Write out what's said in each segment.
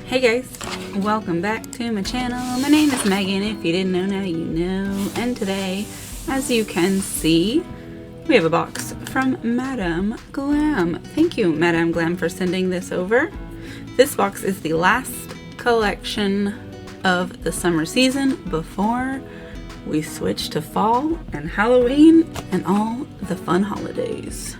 Hey guys, welcome back to my channel. My name is Megan. If you didn't know, now you know. And today, as you can see, we have a box from Madame Glam. Thank you, Madame Glam, for sending this over. This box is the last collection of the summer season before we switch to fall and Halloween and all the fun holidays.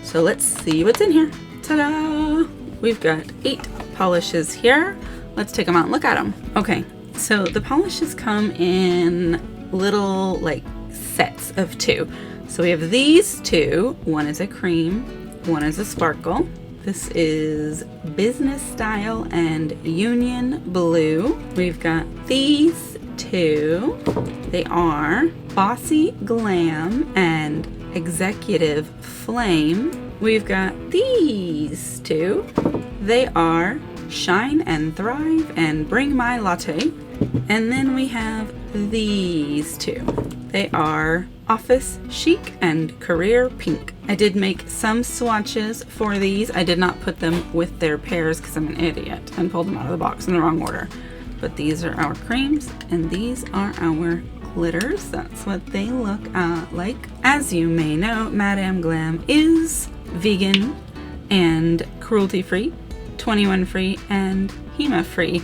So let's see what's in here. Ta-da! We've got 8 polishes here. Let's take them out and look at them. Okay, so the polishes come in little like sets of 2. So we have these 2. One is a cream, one is a sparkle. This is Business Style and Union Blue. We've got these 2. They are Bossy Glam and Executive Flame. We've got these 2. They are Shine and Thrive and Bring My Latte. And then we have these 2. They are Office Chic and Career Pink. I did make some swatches for these. I did not put them with their pairs because I'm an idiot and pulled them out of the box in the wrong order. But these are our creams and these are our glitters. That's what they look like. As you may know, Madame Glam is vegan and cruelty-free, 21-free, and Hema-free.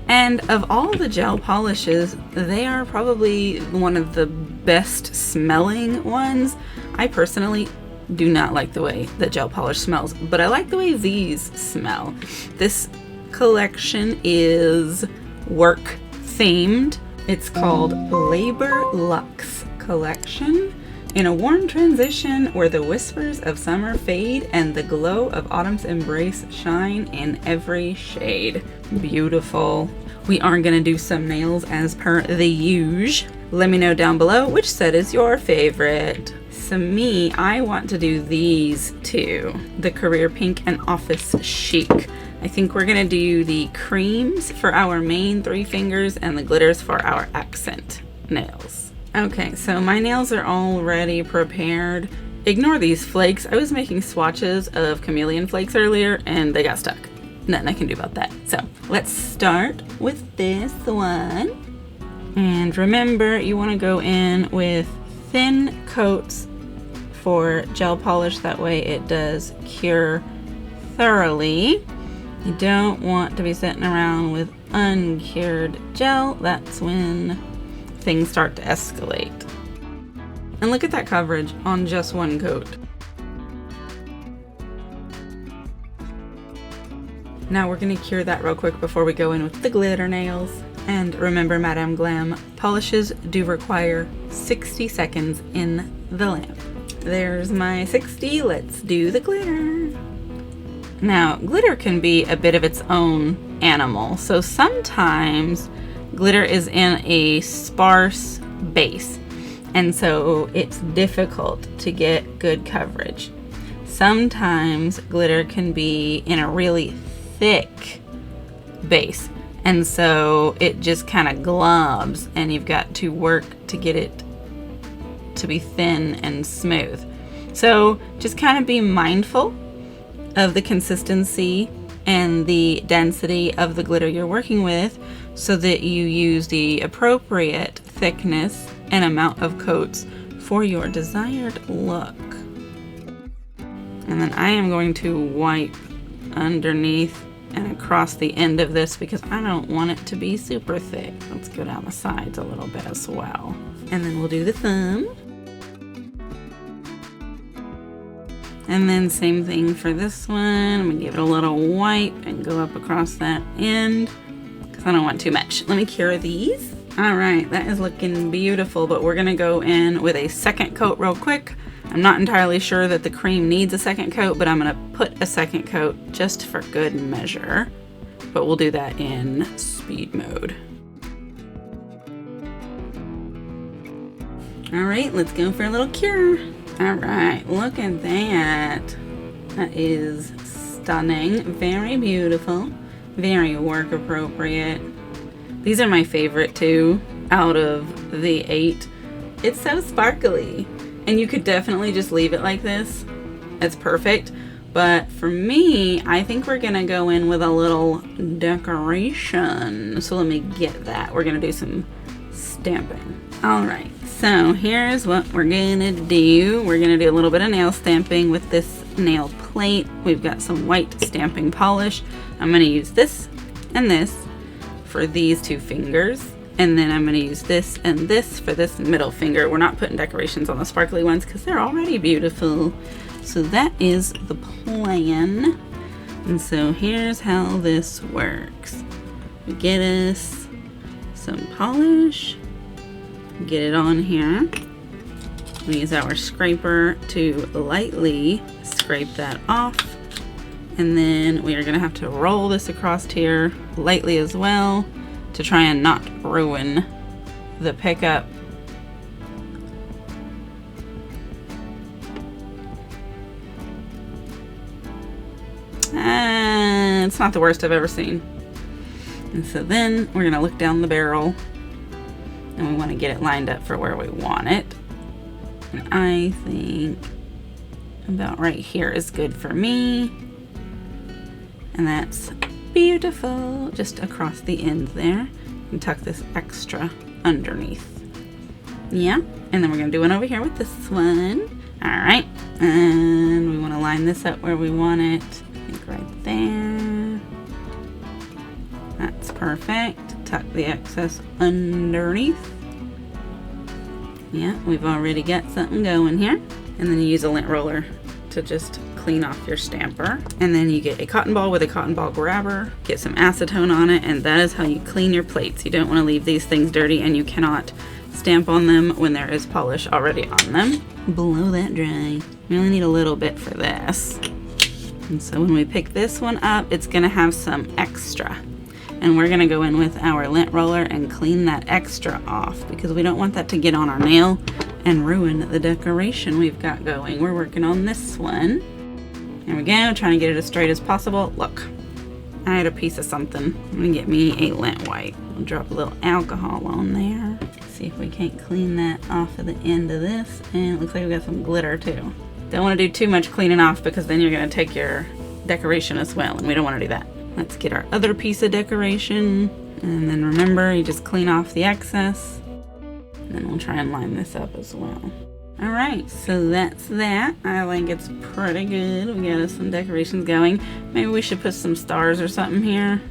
And of all the gel polishes, they are probably one of the best smelling ones. I personally do not like the way that gel polish smells, but I like the way these smell. This collection is work themed. It's called Labor Lux collection. In a warm transition where the whispers of summer fade and the glow of autumn's embrace shine in every shade. Beautiful. We are going to do some nails as per the usual. Let me know down below which set is your favorite. So me, I want to do these 2. The Career Pink and Office Chic. I think we're going to do the creams for our main 3 fingers and the glitters for our accent nails. Okay, so my nails are already prepared. Ignore these flakes. I was making swatches of chameleon flakes earlier and they got stuck. Nothing I can do about that. So let's start with this one. And remember, you want to go in with thin coats for gel polish. That way it does cure thoroughly. You don't want to be sitting around with uncured gel. That's when things start to escalate. And look at that coverage on just one coat. Now we're going to cure that real quick before we go in with the glitter nails. And remember, Madame Glam polishes do require 60 seconds in the lamp. There's my 60. Let's do the glitter. Now, glitter can be a bit of its own animal. So sometimes glitter is in a sparse base, and so it's difficult to get good coverage. Sometimes glitter can be in a really thick base, and so it just kind of globs, and you've got to work to get it to be thin and smooth. So just kind of be mindful of the consistency and the density of the glitter you're working with so that you use the appropriate thickness and amount of coats for your desired look. And then I am going to wipe underneath and across the end of this because I don't want it to be super thick. Let's go down the sides a little bit as well. And then we'll do the thumb. And then same thing for this one. I'm gonna give it a little wipe and go up across that end because I don't want too much. Let me cure these. All right, that is looking beautiful, but we're gonna go in with a second coat real quick. I'm not entirely sure that the cream needs a second coat, but I'm gonna put a second coat just for good measure. But we'll do that in speed mode. All right, let's go for a little cure. All right, look at that. That is stunning, very beautiful, very work appropriate. These are my favorite too, out of the 8. It's so sparkly, and you could definitely just leave it like this. It's perfect, But for me, I think we're gonna go in with a little decoration. So let me get that. We're gonna do some stamping. All right, so here's what we're gonna do. We're gonna do a little bit of nail stamping with this nail plate. We've got some white stamping polish. I'm gonna use this and this for these 2 fingers. And then I'm gonna use this and this for this middle finger. We're not putting decorations on the sparkly ones because they're already beautiful. So that is the plan. And so here's how this works. We get us some polish, get it on here. We use our scraper to lightly scrape that off. And then we are gonna have to roll this across here lightly as well to try and not ruin the pickup. It's not the worst I've ever seen. And so then we're gonna look down the barrel and we wanna get it lined up for where we want it. And I think about right here is good for me. And that's beautiful, just across the end there. And tuck this extra underneath. Yeah, and then we're gonna do one over here with this one. All right, and we wanna line this up where we want it. I think right there. That's perfect. Tuck the excess underneath. Yeah, we've already got something going here. And then you use a lint roller to just clean off your stamper. And then you get a cotton ball with a cotton ball grabber, get some acetone on it, and that is how you clean your plates. You don't want to leave these things dirty, and you cannot stamp on them when there is polish already on them. Blow that dry. We only need a little bit for this. And so when we pick this one up, it's gonna have some extra. And we're gonna go in with our lint roller and clean that extra off because we don't want that to get on our nail and ruin the decoration we've got going. We're working on this one. There we go, trying to get it as straight as possible. Look, I had a piece of something. I'm gonna get me a lint wipe. We'll drop a little alcohol on there. See if we can't clean that off of the end of this. And it looks like we got some glitter too. Don't want to do too much cleaning off because then you're gonna take your decoration as well, and we don't want to do that. Let's get our other piece of decoration. And then remember, you just clean off the excess. And then we'll try and line this up as well. All right, so that's that. I think it's pretty good. We got us some decorations going. Maybe we should put some stars or something here,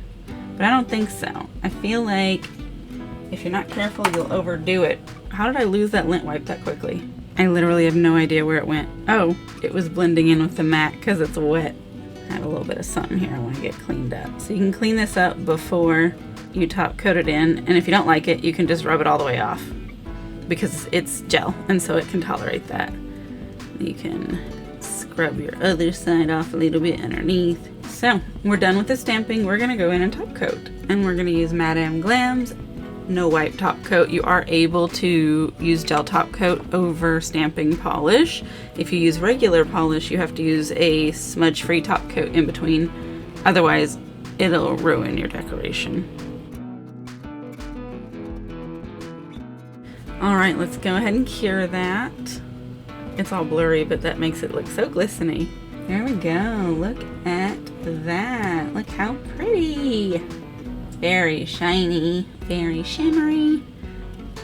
but I don't think so. I feel like if you're not careful, you'll overdo it. How did I lose that lint wipe that quickly? I literally have no idea where it went. Oh, it was blending in with the mat because it's wet. I have a little bit of something here I want to get cleaned up. So you can clean this up before you top coat it in, and if you don't like it, you can just rub it all the way off because it's gel, and so it can tolerate that. You can scrub your other side off a little bit underneath. So we're done with the stamping. We're gonna go in and top coat, and we're gonna use Madame Glam's no wipe top coat. You are able to use gel top coat over stamping polish. If you use regular polish, you have to use a smudge-free top coat in between. Otherwise, it'll ruin your decoration. All right, let's go ahead and cure that. It's all blurry, but that makes it look so glistening. There we go, look at that. Look how pretty. Very shiny, very shimmery.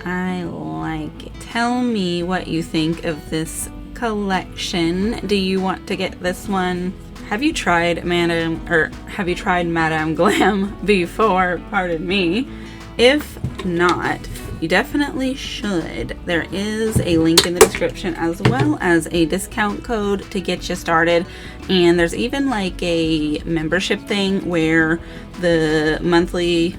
I like it. Tell me what you think of this collection. Do you want to get this one? Have you tried Madame Glam before? Pardon me. If not, you definitely should. There is a link in the description as well as a discount code to get you started. And there's even like a membership thing where the monthly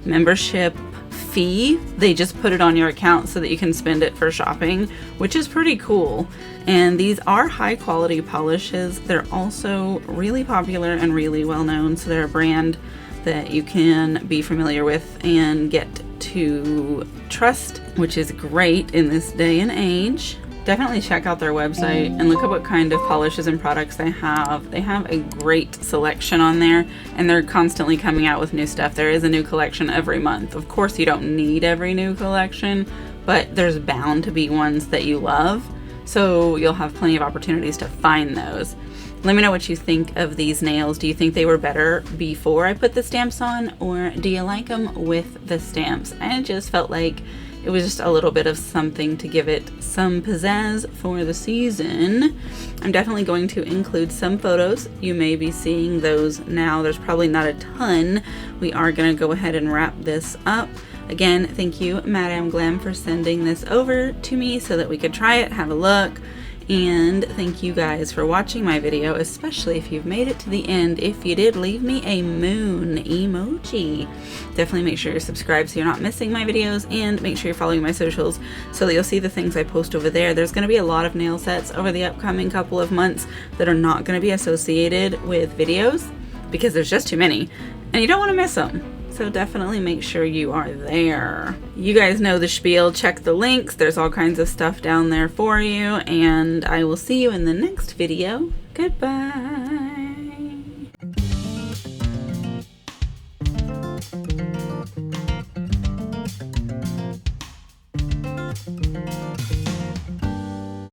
membership fee, they just put it on your account so that you can spend it for shopping, which is pretty cool. And these are high quality polishes. They're also really popular and really well known. So they're a brand that you can be familiar with and get to trust, which is great in this day and age. Definitely check out their website and look at what kind of polishes and products they have. They have a great selection on there, and they're constantly coming out with new stuff. There is a new collection every month. Of course, you don't need every new collection, but there's bound to be ones that you love. so you'll have plenty of opportunities to find those. Let me know what you think of these nails. Do you think they were better before I put the stamps on, or do you like them with the stamps? I just felt like it was just a little bit of something to give it some pizzazz for the season. I'm definitely going to include some photos. You may be seeing those now. There's probably not a ton. We are going to go ahead and wrap this up. Again, thank you, Madame Glam, for sending this over to me so that we could try it, have a look. And thank you guys for watching my video, especially if you've made it to the end. If you did, leave me a moon emoji. Definitely make sure you're subscribed so you're not missing my videos, and make sure you're following my socials so that you'll see the things I post over there. There's going to be a lot of nail sets over the upcoming couple of months that are not going to be associated with videos because there's just too many and you don't want to miss them. So definitely make sure you are there. You guys know the spiel. Check the links. There's all kinds of stuff down there for you. And I will see you in the next video. Goodbye.